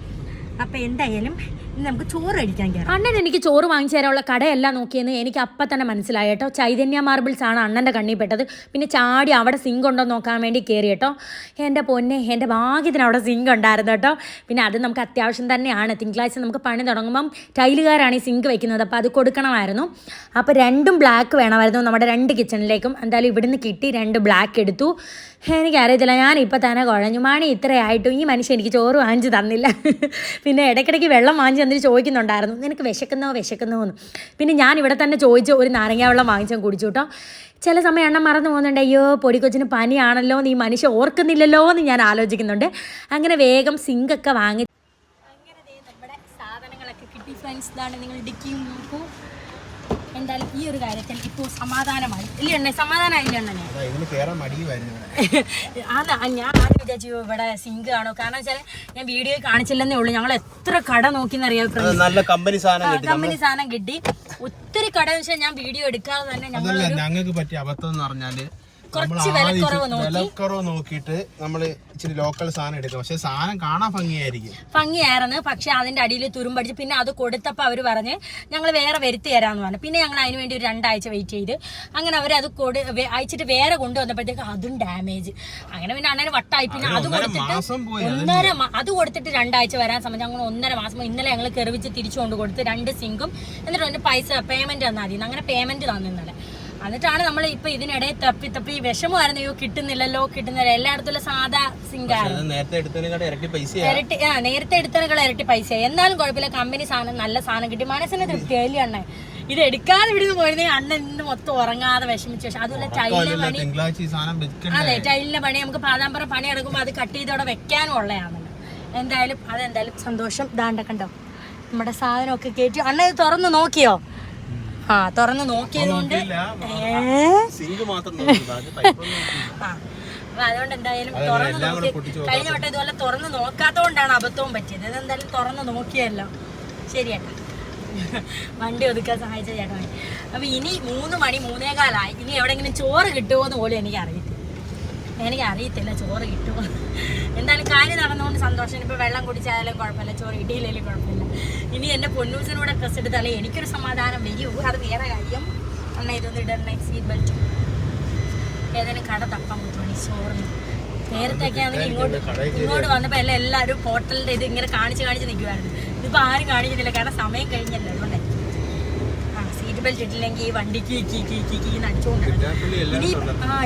അപ്പം എന്തായാലും ഇന്ന് നമുക്ക് ചോറ് കഴിക്കാൻ കയറാം. അണ്ണൻ എനിക്ക് ചോറ് വാങ്ങിച്ചു തരാനുള്ള കടയെല്ലാം നോക്കിയെന്ന് എനിക്ക് അപ്പം തന്നെ മനസ്സിലായി കേട്ടോ. ചൈതന്യ മാർബിൾസ് ആണ് അണ്ണൻ്റെ കണ്ണിൽ പെട്ടത്. പിന്നെ ചാടി അവിടെ സിങ്ക് ഉണ്ടോ നോക്കാൻ വേണ്ടി കയറി കേട്ടോ. എൻ്റെ പൊന്നെ, എൻ്റെ ഭാഗ്യത്തിന് അവിടെ സിങ്ക് ഉണ്ടായിരുന്നു കേട്ടോ. പിന്നെ അത് നമുക്ക് അത്യാവശ്യം തന്നെയാണ്. തിങ്കളാഴ്ച നമുക്ക് പണി തുടങ്ങുമ്പം ടൈലുകാരാണ് ഈ സിങ്ക് വെക്കുന്നത്, അപ്പോൾ അത് കൊടുക്കണമായിരുന്നു. അപ്പോൾ 2 ബ്ലാക്ക് വേണമായിരുന്നു നമ്മുടെ 2 കിച്ചണിലേക്കും. എന്തായാലും ഇവിടുന്ന് കിട്ടി, 2 ബ്ലാക്ക് എടുത്തു. എനിക്കറിയത്തില്ല, ഞാൻ ഇപ്പം തന്നെ കുഴഞ്ഞു. മണി ഇത്രയായിട്ടും ഈ മനുഷ്യൻ എനിക്ക് ചോറ് വാങ്ങിച്ച് തന്നില്ല. പിന്നെ ഇടയ്ക്കിടയ്ക്ക് വെള്ളം വാങ്ങിച്ച് തന്നിട്ട് ചോദിക്കുന്നുണ്ടായിരുന്നു, നിനക്ക് വിശക്കുന്നോ എന്ന്. പിന്നെ ഞാൻ ഇവിടെ തന്നെ ചോദിച്ച് ഒരു നാരങ്ങ വെള്ളം വാങ്ങിച്ചാൽ കുടിച്ചു കേട്ടോ. ചില സമയം എണ്ണം മറന്നു പോകുന്നുണ്ട്. അയ്യോ പൊടിക്കൊച്ചിന് പനിയാണല്ലോ എന്ന് ഈ മനുഷ്യൻ ഓർക്കുന്നില്ലല്ലോ എന്ന് ഞാൻ ആലോചിക്കുന്നുണ്ട്. അങ്ങനെ വേഗം സിങ്കൊക്കെ വാങ്ങി അങ്ങനെ നമ്മുടെ സാധനങ്ങളൊക്കെ കിട്ടി ഫ്രണ്ട്സ്. ഇതാണ് നിങ്ങൾ ഡിക്കിയും നോക്കൂ. എന്തായാലും ഈ ഒരു കാര്യത്തിൽ ഇപ്പോൾ സമാധാനമായി ഇല്ല എണ്ണ, സമാധാനമായില്ല എണ്ണ. ഞാൻ ആദ്യം വിചാരിച്ചു ഇവിടെ സിങ്ക് ആണോ, കാരണം വെച്ചാൽ ഞാൻ വീഡിയോ കാണിച്ചില്ലെന്നേ ഉള്ളൂ. ഞങ്ങൾ എത്ര കട നോക്കിയെന്നറിയാം, കമ്പനി സാധനം കിട്ടി. ഒത്തിരി കട വെച്ചാൽ ഞാൻ വീഡിയോ എടുക്കാതെ തന്നെ ഞങ്ങൾക്ക് പറ്റിയ അബദ്ധം എന്ന് പറഞ്ഞാല് കുറച്ച് വിലക്കുറവ് നോക്കിയിട്ട് നമ്മള് ഇച്ചിരി ലോക്കൽ സാധനം എടുക്കും. പക്ഷെ സാധനം കാണാൻ ഭംഗിയായിരുന്നു. പക്ഷെ അതിന്റെ അടിയിൽ തുരുമ്പടിച്ച് പിന്നെ അത് കൊടുത്തപ്പോൾ അവർ പറഞ്ഞ് ഞങ്ങൾ വേറെ വരുത്തി തരാന്ന് പറഞ്ഞു. പിന്നെ ഞങ്ങൾ അതിന് വേണ്ടി ഒരു 2 ആഴ്ച വെയിറ്റ് ചെയ്ത് അങ്ങനെ അവർ അത് അയച്ചിട്ട് വേറെ കൊണ്ടുവന്നപ്പോഴത്തേക്ക് അതും ഡാമേജ്. അങ്ങനെ പിന്നെ അണ്ണന് വട്ടായി. പിന്നെ അത് കൊടുത്തിട്ട് അത് കൊടുത്തിട്ട് 2 ആഴ്ച വരാൻ സമയത്ത് ഞങ്ങൾ 1.5 മാസം ഇന്നലെ ഞങ്ങൾ കെറിവിച്ച് തിരിച്ചു കൊണ്ട് കൊടുത്ത് 2 സിങ്കും. എന്നിട്ട് അതിന്റെ പൈസ പേയ്മെന്റ് തന്നാൽ മതി. അങ്ങനെ പേയ്മെന്റ് തന്നു ഇന്നലെ. എന്നിട്ടാണ് നമ്മൾ ഇപ്പൊ ഇതിനിടയിൽ തപ്പി വിഷമമായിരുന്നു. അയ്യോ കിട്ടുന്നില്ല. എല്ലായിടത്തുള്ള സാധാ സിങ്കാണ്. നേരത്തെ എടുത്തതിനേക്കാൾ ഇരട്ടി പൈസ. എന്നാലും കുഴപ്പമില്ല, കമ്പനി സാധനം നല്ല സാധനം കിട്ടി. മനസ്സിന് തൃപ്തിയായില്ലേ അണ്ണ? ഇത് എടുക്കാതെ ഇവിടുന്ന് പോയിരുന്നെങ്കിൽ അണ്ണൻ ഇന്ന് മൊത്തം ഉറങ്ങാതെ വിഷമിച്ചു. പക്ഷെ അതുപോലെ ടൈലിന്റെ പണി, അതെ ടൈലിന്റെ പണി നമുക്ക് പാതാമ്പറം പണി എടുക്കുമ്പോൾ അത് കട്ട് ചെയ്തോടെ വെക്കാനും ഉള്ളതാണല്ലോ. അതെന്തായാലും സന്തോഷം. ദാണ്ട കണ്ടോ നമ്മുടെ സാധനമൊക്കെ കയറ്റി. അണ്ണ ഇത് തുറന്ന് നോക്കിയോ? ആ തുറന്ന് നോക്കിയതുകൊണ്ട് അതുകൊണ്ട് എന്തായാലും തുറന്ന് നോക്കി. കഴിഞ്ഞ വട്ടം ഇതുപോലെ തുറന്ന് നോക്കാത്തതുകൊണ്ടാണ് അബദ്ധവും പറ്റിയത്. ഇതെന്തായാലും തുറന്ന് നോക്കിയല്ലോ. ശരിയേട്ടാ, വണ്ടി ഒതുക്കാൻ സഹായിച്ച ചേട്ടൻ. അപ്പൊ ഇനി 3 മണി 3:15 ഇനി എവിടെയെങ്കിലും ചോറ് കിട്ടുമോ എന്ന് പോലും എനിക്കറിയത്തില്ല ചോറ് കിട്ടുമോ. എന്തായാലും കാര്യം നടന്നുകൊണ്ട് സന്തോഷം. ഇപ്പൊ വെള്ളം കുടിച്ചാലും കുഴപ്പമില്ല, ചോറ് കിട്ടിയില്ലെങ്കിലും കുഴപ്പമില്ല. ഇനി എന്റെ പൊന്നൂസിനൂടെ ഡ്രസ് എടുത്താലേ എനിക്കൊരു സമാധാനം വരൂ. അത് വേറെ കാര്യം. അണ്ണ ഇതൊന്നും ഇടണ സീറ്റ് ബെൽറ്റ്. ഏതായാലും കട തപ്പാൻ പറ്റുവാണ് ചോറിന്. നേരത്തെയൊക്കെ ആണെങ്കിൽ ഇങ്ങോട്ട് വന്നപ്പോ എല്ലാവരും ഹോട്ടലിന്റെ ഇത് ഇങ്ങനെ കാണിച്ച് നിൽക്കുവായിരുന്നു. ഇതിപ്പോ ആരും കാണിക്കുന്നില്ല, കാരണം സമയം കഴിഞ്ഞല്ലോ. അതുകൊണ്ടേ സീറ്റ് ബെൽറ്റ് ഇട്ടില്ലെങ്കിൽ ഈ വണ്ടിക്ക് അടിച്ചുകൊണ്ട്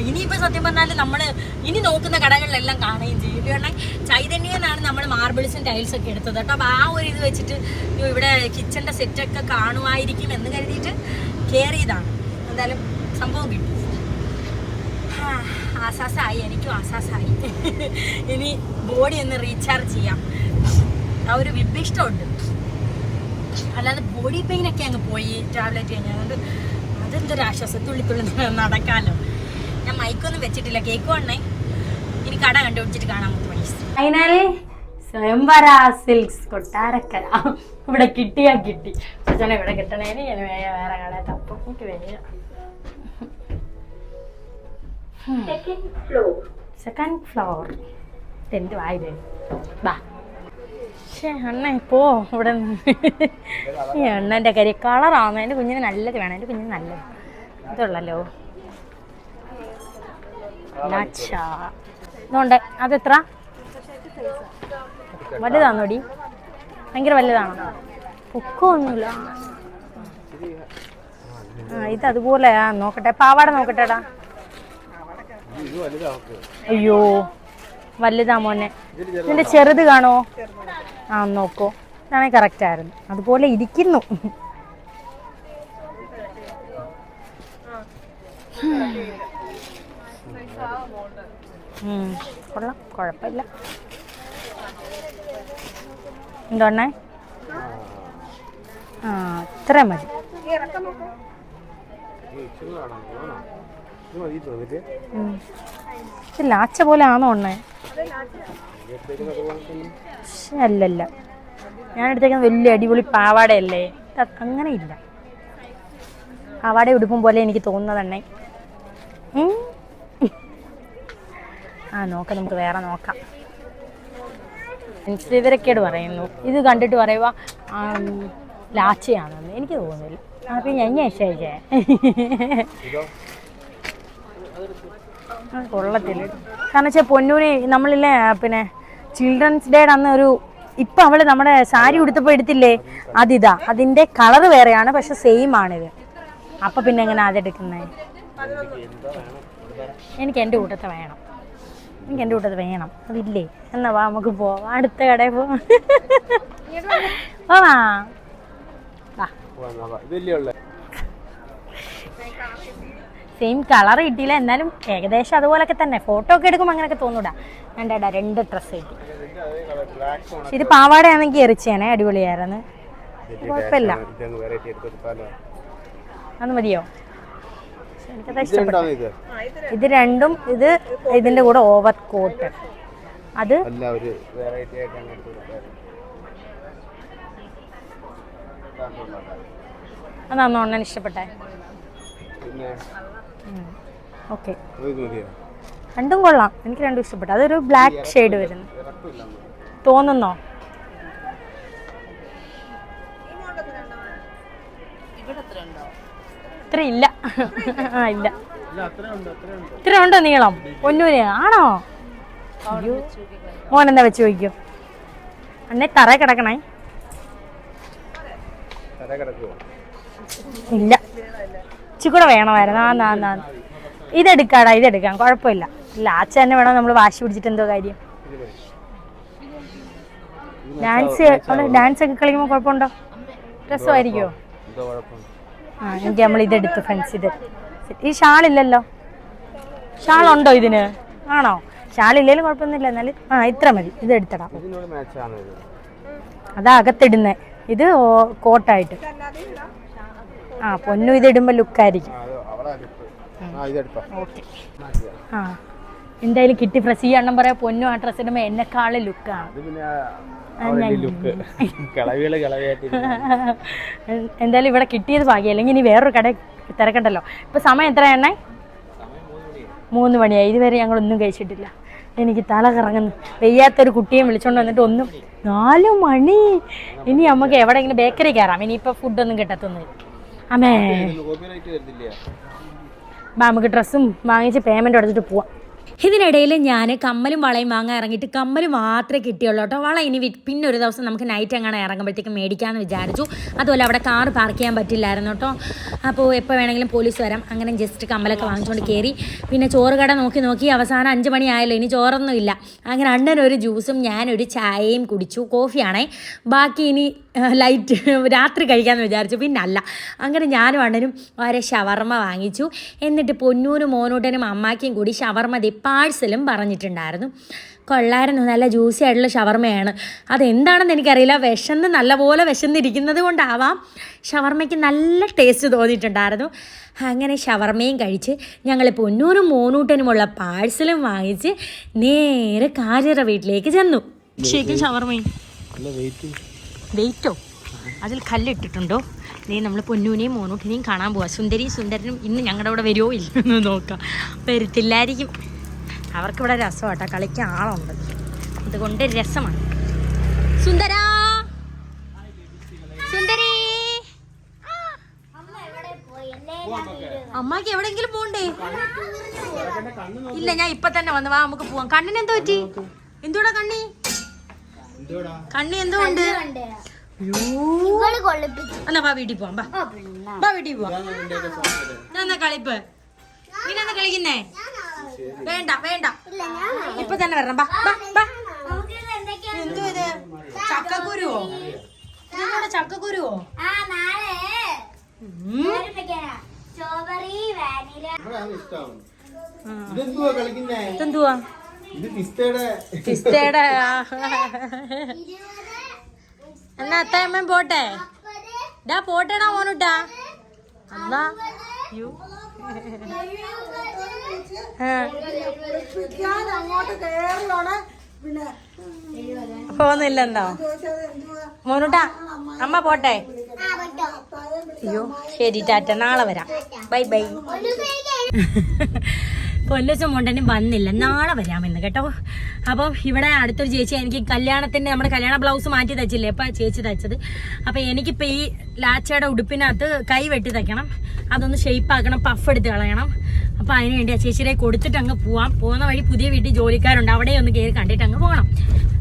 ഇനിയിപ്പോ സത്യം പറഞ്ഞാല് നമ്മള് ഇനി നോക്കുന്ന കടകളിലെല്ലാം കാണുകയും ചെയ്യും. കാരണം ചൈതന്യന്നാണ് നമ്മൾ മാർബിൾസും ടൈൽസ് ഒക്കെ എടുത്തത് കേട്ടോ. അപ്പൊ ആ ഒരു ഇത് വെച്ചിട്ട് ഇവിടെ കിച്ചന്റെ സെറ്റൊക്കെ കാണുമായിരിക്കും എന്ന് കരുതിയിട്ട് കയറിയതാണ്. എന്തായാലും സംഭവം കിട്ടി. ആശ്വാസമായി, എനിക്കും ആശ്വാസമായി. ഇനി ബോഡി ഒന്ന് റീചാർജ് ചെയ്യാം. ആ ഒരു വിഭിഷ്ടമുണ്ട്. അല്ലാതെ ബോഡി പെയിനൊക്കെ അങ്ങ് പോയി ടാബ്ലറ്റ് കഴിഞ്ഞാൽ. അതുകൊണ്ട് അതെന്തൊരു ആശ്വാസം, തുള്ളി നടക്കാമല്ലോ. ഞാൻ മൈക്കൊന്നും വെച്ചിട്ടില്ല, കേക്ക് വണ്ണേ. ഇനി കട കണ്ടുപിടിച്ചിട്ട് കാണാൻ പറ്റും. ഫൈനലി സ്വയംവര സിൽക്സ് കൊട്ടാരക്കര ഇവിടെ കിട്ടി. പക്ഷേ ഇവിടെ കിട്ടണേന് ഞാൻ വേറെ കട തപ്പം. എനിക്ക് വേഗം സെക്കൻഡ് ഫ്ലോർ എന്ത് വായത് ബാ. പക്ഷേ അണ്ണ പോ ഇവിടെ ഈ എണ്ണൻ്റെ കാര്യം കളറാണ്. എൻ്റെ കുഞ്ഞിന് നല്ലത് വേണം. എൻ്റെ കുഞ്ഞിന് നല്ലത് ഇതുള്ളല്ലോ. ഇതുകൊണ്ട് അതെത്ര വലുതാണോടി? ഭയങ്കര വലുതാണോ? പൊക്കമൊന്നുമില്ല. ഇത് അതുപോലെ നോക്കട്ടെ. പാവാട നോക്കട്ടെടാ. അയ്യോ വലുതാ മോനെ. ഇതിന്റെ ചെറുത് കാണോ? ആ നോക്കോ, ഇതാണെങ്കിൽ കറക്റ്റ് ആയിരുന്നു. അതുപോലെ ഇരിക്കുന്നു. കൊള്ളാം, കുഴപ്പമില്ല. എന്തോണ്ണേ? ആ ഇത്ര മതി. ലാച്ച പോലെ ആണോ ഉണ്ണേ? അല്ലല്ല, ഞാൻ എടുത്തേക്കുന്ന വലിയ അടിപൊളി പാവാടയല്ലേ, അങ്ങനെ ഇല്ല. പാവാട ഉടുപ്പും പോലെ എനിക്ക് തോന്നുന്നതെണ്ണേ. ആ നോക്കാം, നമുക്ക് വേറെ നോക്കാം. വിവരക്കേട് പറയുന്നു. ഇത് കണ്ടിട്ട് പറയുക ലാച്ചയാണെന്ന് എനിക്ക് തോന്നുന്നില്ല. അപ്പം ഞാൻ ശരിക്കേ കൊള്ളത്തില്ല. കാരണം വെച്ചാൽ പൊന്നൂന് നമ്മളില്ലേ പിന്നെ ചിൽഡ്രൻസ് ഡേയുടെ അന്ന് ഒരു ഇപ്പം അവൾ നമ്മുടെ സാരി ഉടുത്തപ്പോൾ എടുത്തില്ലേ, അതിതാ. അതിൻ്റെ കളറ് വേറെയാണ്, പക്ഷെ സെയിം ആണിത്. അപ്പം പിന്നെ എങ്ങനെ അതെടുക്കുന്നത്? എനിക്ക് എൻ്റെ കൂട്ടത്തെ വേണം, എനിക്ക് എൻ്റെ കൂട്ടത്ത് വേണം. അതില്ലേ എന്നാ വാ നമുക്ക് പോവാം, അടുത്ത കടയിൽ പോവാം. സെയിം കളർ കിട്ടിയില്ല, എന്നാലും ഏകദേശം അതുപോലൊക്കെ തന്നെ. ഫോട്ടോ ഒക്കെ എടുക്കുമ്പോൾ അങ്ങനെയൊക്കെ തോന്നൂടാ. വേണ്ടേടാ, 2 ഡ്രസ്സ് കിട്ടി. ഇത് പാവാടയാണെങ്കിൽ എറിച്ചാണേ, അടിപൊളിയായിരുന്നു. കുഴപ്പമില്ല, അത് മതിയോ? എനിക്കത് ഇഷ്ടപ്പെട്ടു. ഇത് രണ്ടും, ഇത് ഇതിന്റെ കൂടെ ഓവർ കോട്ട്. അത് അതാണോ അണ്ണൻ ഇഷ്ടപ്പെട്ടെ? ഓക്കെ, രണ്ടും കൊള്ളാം, എനിക്ക് രണ്ടും ഇഷ്ടപ്പെട്ടു. അതൊരു ബ്ലാക്ക് ഷെയ്ഡ് വരുന്നു തോന്നുന്നോ? ഇത്ര ഇല്ല. ആ ഇല്ല, ഇത്ര ഉണ്ടോ നീളം പൊന്നൂര്? ആണോ? മോനെന്താ വെച്ച് ചോദിക്കും? അന്നേ തറ കിടക്കണേ? ഇല്ല, ഇച്ചിക്കൂടെ വേണമായിരുന്നു. ഇതെടുക്കാടാ, ഇതെടുക്കാം, കുഴപ്പമില്ല. ലാച്ച തന്നെ വേണം, നമ്മൾ വാശി പിടിച്ചിട്ട് എന്തോ കാര്യം. ഡാൻസ് ഒക്കെ കളിക്കുമ്പോൾ കുഴപ്പമുണ്ടോ? രസമായിരിക്കുമോ? ആ എനിക്ക് നമ്മൾ ഇതെടുത്തു ഫ്രണ്ട്സ്. ഇത് ഈ ഷാളില്ലല്ലോ, ഷാളുണ്ടോ ഇതിന്? ആണോ? ഷാളില്ലേലും കുഴപ്പമൊന്നുമില്ല, എന്നാലും ആ ഇത്ര മതി. ഇത് എടുത്തടാ, അതാ അകത്തിടുന്നേ. ഇത് കോട്ടായിട്ട്. ആ പൊന്നു ഇതിടുമ്പോൾ ലുക്കായിരിക്കും. ഓക്കെ, ആ എന്തായാലും കിട്ടി. ഫ്രസ് ഈ എണ്ണം പറയാം, പൊന്നു ആ ഡ്രസ് ഇടുമ്പോൾ എന്നെക്കാളും ലുക്കാണ്. എന്തായാലും ഇവിടെ കിട്ടിയത് ഭാഗ്യം, അല്ലെങ്കിൽ ഇനി വേറൊരു കട തിരക്കണ്ടല്ലോ. ഇപ്പൊ സമയം എത്ര എണ്ണേ? 3 മണിയായി. ഇതുവരെ ഞങ്ങളൊന്നും കഴിച്ചിട്ടില്ല. എനിക്ക് തല കറങ്ങുന്നു. വെയ്യാത്തൊരു കുട്ടിയെ വിളിച്ചോണ്ട് വന്നിട്ട് ഒന്നും. 4 മണി. ഇനി നമുക്ക് എവിടെയെങ്കിലും ബേക്കറി കയറാം. ഇനിയിപ്പോൾ ഫുഡൊന്നും കിട്ടത്തൊന്നുമില്ല. അമ്മേ നമുക്ക് ഡ്രസ്സും വാങ്ങിച്ച് പേയ്മെൻറ്റ് എടുത്തിട്ട് പോവാം. ഇതിനിടയിൽ ഞാൻ കമ്മലും വളയും വാങ്ങാൻ ഇറങ്ങിയിട്ട് കമ്മൽ മാത്രമേ കിട്ടിയുള്ളൂ കേട്ടോ. വള ഇനി പിന്നെ ഒരു ദിവസം നമുക്ക് നൈറ്റ് എങ്ങനെ ഇറങ്ങുമ്പോഴത്തേക്കും മേടിക്കാമെന്ന് വിചാരിച്ചു. അതുപോലെ അവിടെ കാർ പാർക്ക് ചെയ്യാൻ പറ്റില്ലായിരുന്നു കേട്ടോ. അപ്പോൾ എപ്പോൾ വേണമെങ്കിലും പോലീസ് വരാം. അങ്ങനെ ജസ്റ്റ് കമ്മലൊക്കെ വാങ്ങിച്ചുകൊണ്ട് കയറി. പിന്നെ ചോറ് കട നോക്കി അവസാനം 5 മണി ആയല്ലോ, ഇനി ചോറൊന്നും ഇല്ല. അങ്ങനെ അണ്ണനൊരു ജ്യൂസും ഞാനൊരു ചായയും കുടിച്ചു. കോഫിയാണേ. ബാക്കി ഇനി ലൈറ്റ് രാത്രി കഴിക്കാമെന്ന് വിചാരിച്ചു. പിന്നെ അല്ല, അങ്ങനെ ഞാനും അണ്ണനും വരെ ഷവർമ്മ വാങ്ങിച്ചു. എന്നിട്ട് പൊന്നൂനും മോനൂട്ടനും അമ്മാക്കിയും കൂടി ഷവർമ്മ പാഴ്സലും പറഞ്ഞിട്ടുണ്ടായിരുന്നു. കൊള്ളായിരുന്നു, നല്ല ജ്യൂസി ആയിട്ടുള്ള ഷവർമ്മയാണ്. അതെന്താണെന്ന് എനിക്കറിയില്ല, നല്ലപോലെ വിശന്നിരിക്കുന്നത് കൊണ്ടാവാം ഷവർമ്മയ്ക്ക് നല്ല ടേസ്റ്റ് തോന്നിയിട്ടുണ്ടായിരുന്നു. അങ്ങനെ ഷവർമ്മയും കഴിച്ച് ഞങ്ങൾ പൊന്നൂരും മോനൂട്ടനുമുള്ള പാഴ്സലും വാങ്ങിച്ച് നേരെ കാജറ വീട്ടിലേക്ക് ചെന്നു. ശരിക്കും ഷവർമ്മയും വെയിറ്റോ അതിൽ കല്ലിട്ടിട്ടുണ്ടോ? നീ നമ്മൾ പൊന്നൂനെയും മോനൂട്ടിനെയും കാണാൻ പോവാം. സുന്ദരനും ഇന്ന് ഞങ്ങളുടെ അവിടെ വരുമോ ഇല്ലെന്ന് നോക്കാം. വരത്തില്ലായിരിക്കും. അവർക്കിവിടെ രസമാട്ടോ, കളിക്കാൻ ആളുണ്ട്, അതുകൊണ്ട് രസമാണ്. സുന്ദരി അമ്മക്ക് എവിടെയെങ്കിലും പോണ്ടേ? ഇല്ല, ഞാൻ ഇപ്പൊ തന്നെ വന്നു. വാ നമുക്ക് പോവാം. കണ്ണിന് എന്തോ പറ്റി? എന്തോടാ കണ്ണി എന്തോ ഉണ്ട്? എന്നാ വാ വീട്ടിൽ പോവാം. വാ വീട്ടിൽ പോവാം. എന്നാ കളിപ്പ് ഇനെന്താ കളിക്കുന്നേ? വേണ്ട ഇപ്പൊ തന്നെ വരണം. എന്തോ ഇത്? ചക്കക്കുരുവോ? ചക്കക്കുരുവോ? ഇതെന്തുവാ കളിക്കുന്നേ? ഇതെന്തുവാ ഇത് പിസ്തയുടെ പിസ്തയുടെ എന്നാ അത്തായമ്മ പോട്ടെ ഡാ പോട്ടേടാ മോനുട്ടാ അല്ലാ യു പോന്നില്ലെന്നോ മോനുട്ടാ അമ്മ പോട്ടെ അയ്യോ ശരി ടാറ്റ നാളെ വരാം ബൈ ബൈ പൊല്ലുസം കൊണ്ടനും വന്നില്ല നാളെ വരാമെന്ന് കേട്ടോ. അപ്പം ഇവിടെ അടുത്തൊരു ചേച്ചി എനിക്ക് കല്യാണത്തിന്റെ നമ്മുടെ കല്യാണ ബ്ലൗസ് മാറ്റി തച്ചില്ലേ അപ്പൊ ചേച്ചി തച്ചത്. അപ്പൊ എനിക്കിപ്പോ ഈ ലാച്ചയുടെ ഉടുപ്പിനകത്ത് കൈ വെട്ടി തയ്ക്കണം, അതൊന്ന് ഷേപ്പ് ആക്കണം, പഫ് എടുത്ത് കളയണം. അപ്പൊ അതിന് വേണ്ടി ആ ചേച്ചിയുടെ കൊടുത്തിട്ട് അങ്ങ് പോവാം. പോകുന്ന വഴി പുതിയ വീട്ടിൽ ജോലിക്കാരുണ്ട്, അവിടെ ഒന്ന് കയറി കണ്ടിട്ട് അങ്ങ് പോകണം.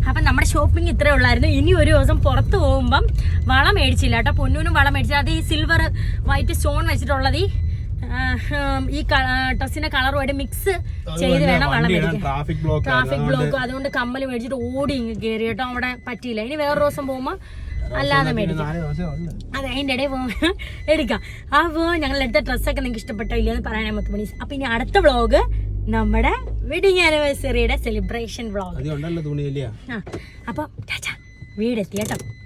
അപ്പം നമ്മുടെ ഷോപ്പിംഗ് ഇത്രേ ഉള്ളായിരുന്നു. ഇനി ഒരു ദിവസം പുറത്ത് പോകുമ്പം വളം മേടിച്ചില്ല കേട്ടോ, പൊന്നൂനും വളം മേടിച്ചില്ല. അത് ഈ സിൽവർ വൈറ്റ് സ്റ്റോൺ വെച്ചിട്ടുള്ളത് ഈ ഡ്രസ്സിന്റെ കളറുമായിട്ട് മിക്സ് ചെയ്ത് വേണം വളം മേടിക്കാൻ. ട്രാഫിക് ബ്ലോക്ക് അതുകൊണ്ട് കമ്മൽ മേടിച്ചിട്ട് ഓടി ഇങ്ങ് കയറി കേട്ടോ, അവിടെ പറ്റിയില്ല. ഇനി വേറൊരു ദിവസം പോകുമ്പോ അല്ലാതെ മേടിക്കാം. അതെ അതിന്റെ ഇടയിൽ പോകുമ്പോൾ എടുക്കാം. അപ്പോ ഞങ്ങൾ എടുത്ത ഡ്രസ്സൊക്കെ നിങ്ങൾക്ക് ഇഷ്ടപ്പെട്ടോ ഇല്ലയെന്ന് പറയാൻ 10 മണി. അപ്പൊ ഇനി അടുത്ത വ്ളോഗ് നമ്മുടെ വെഡിങ് ആനിവേഴ്സറിയുടെ സെലിബ്രേഷൻ വ്ളോഗ്. അപ്പൊ വീടെത്തി കേട്ടോ.